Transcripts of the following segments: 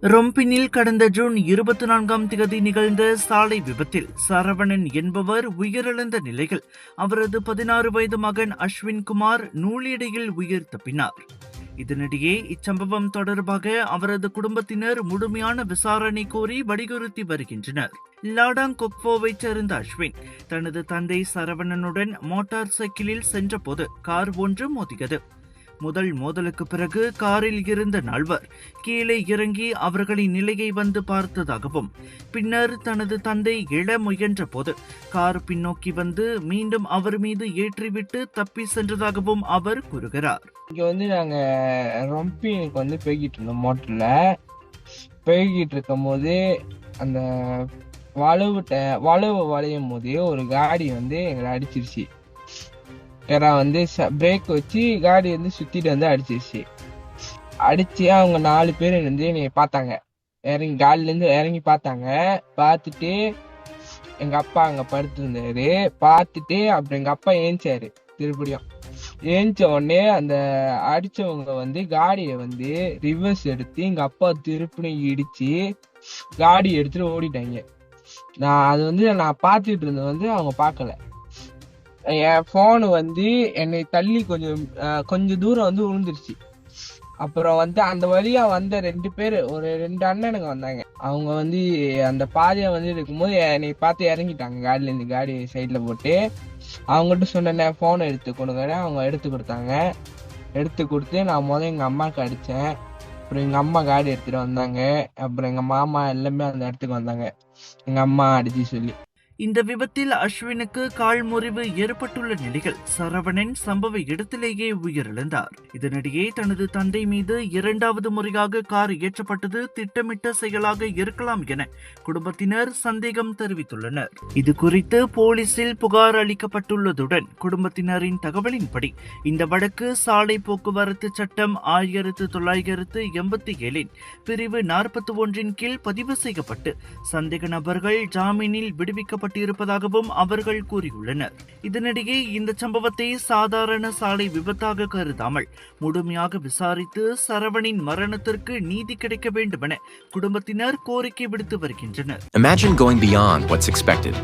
ரொம்பினில் கடந்த ஜூன் 24ஆம் தேதி நிகழ்ந்த சாலை விபத்தில் சரவணன் என்பவர் உயிரிழந்த நிலையில் அவரது 16 வயது மகன் அஸ்வின் குமார் நூலிடையில் உயிர் தப்பினார். இதனிடையே இச்சம்பவம் தொடர்பாக அவரது குடும்பத்தினர் முழுமையான விசாரணை கோரி வலியுறுத்தி வருகின்றனர். லாடாங் கொக்வோவைச் சேர்ந்த அஸ்வின் தனது தந்தை சரவணனுடன் மோட்டார் சைக்கிளில் சென்றபோது கார் ஒன்று மோதியது. முதல் மோதலுக்கு பிறகு காரில் இருந்த 4 கீழே இறங்கி அவர்களின் நிலையை வந்து பார்த்ததாகவும், பின்னர் தனது தந்தை எழ முயன்ற போது கார் பின்னோக்கி வந்து மீண்டும் அவர் மீது ஏற்றிவிட்டு தப்பி சென்றதாகவும் அவர் கூறுகிறார். இங்க நாங்க ரொம்பினுக்கு போய்கிட்டு இருந்தோம். மோட்டர்ல போய்கிட்டு இருக்கும் போது அந்த வளைவு வளையும் போது ஒரு காடி எங்களை அடிச்சிருச்சு. பிரேக் வச்சு காடி சுத்திட்டு அடிச்சிருச்சு. அடிச்சு அவங்க 4 பேர் என்னை பார்த்தாங்க. காலில இருந்து இறங்கி பார்த்தாங்க. பார்த்துட்டு எங்க அப்பா அங்க படுத்திருந்தாரு. பார்த்துட்டு அப்புறம் எங்க அப்பா ஏஞ்சாரு. திருப்படியும் ஏஞ்ச உடனே அந்த அடிச்சவங்க காடியை ரிவர்ஸ் எடுத்து எங்க அப்பா திருப்படியும் இடிச்சு காடி எடுத்துட்டு ஓடிட்டாங்க. நான் பார்த்துட்டு இருந்தது அவங்க பார்க்கல. என் போன் என்னை தள்ளி கொஞ்சம் தூரம் விழுந்துருச்சு. அப்புறம் அந்த வழியா வந்த 2 பேர், ஒரு 2 அண்ணனுங்க வந்தாங்க. அவங்க அந்த பாதையை இருக்கும்போது என்னை பார்த்து இறங்கிட்டாங்க. காடில இருந்து காடி சைட்ல போட்டு அவங்ககிட்ட சொன்னேன் போனை எடுத்து கொடுங்க. அவங்க எடுத்து கொடுத்தாங்க. எடுத்து கொடுத்து நான் எங்க அம்மாவுக்கு அடிச்சேன். அப்புறம் எங்க அம்மா காடி எடுத்துட்டு வந்தாங்க. அப்புறம் எங்க மாமா எல்லாமே அந்த இடத்துக்கு வந்தாங்க எங்க அம்மா அடிச்சு சொல்லி. இந்த விபத்தில் அஸ்வினுக்கு கால் முறிவு ஏற்பட்டுள்ள நிலையில் சரவணன் சம்பவ இடத்திலேயே உயிரிழந்தார். இதனிடையே தனது தந்தை மீது 2வது முறையாக கார் ஏற்றப்பட்டது திட்டமிட்ட செயலாக இருக்கலாம் என குடும்பத்தினர் சந்தேகம் தெரிவித்துள்ளனர். இது குறித்து போலீசில் புகார் அளிக்கப்பட்டுள்ளதுடன் குடும்பத்தினரின் தகவலின்படி இந்த வழக்கு சாலை போக்குவரத்து சட்டம் 1987 பிரிவு 41 கீழ் பதிவு செய்யப்பட்டு சந்தேக நபர்கள் ஜாமீனில் விடுவிக்கப்பட்டு இருப்பதாகவும் அவர்கள் கூறியுள்ளனர். இதனிடையே இந்த சம்பவத்தை சாதாரண சாலை விபத்தாக கருதாமல் முழுமையாக விசாரித்து சரவணின் மரணத்திற்கு நீதி கிடைக்க வேண்டும் என குடும்பத்தினர் கோரிக்கை விடுத்து வருகின்றனர். Imagine going beyond what's expected,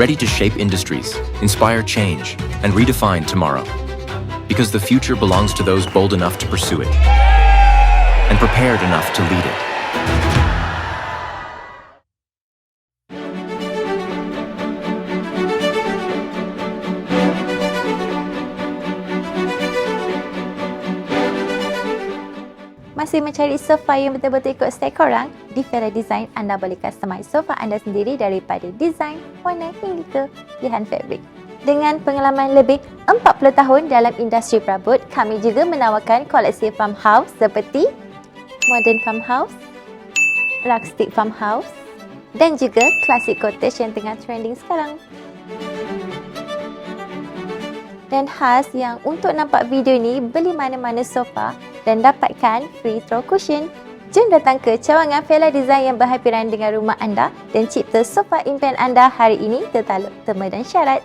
ready to shape industries, inspire change, and redefine tomorrow. Because the future belongs to those bold enough to pursue it and prepared enough to lead it. Masih mencari sofa yang betul-betul ikut style korang? Di Fela Design, anda boleh customize sofa anda sendiri daripada desain, warna hingga ke pilihan fabrik. Dengan pengalaman lebih 40 tahun dalam industri perabot, kami juga menawarkan koleksi farmhouse seperti modern farmhouse, rustic farmhouse dan juga classic cottage yang tengah trending sekarang. Dan khas yang untuk nampak video ni, beli mana-mana sofa dan dapatkan free throw cushion. Jom datang ke cawangan Fela Design yang berhampiran dengan rumah anda dan cipta sofa impian anda hari ini tertaluk terma dan syarat.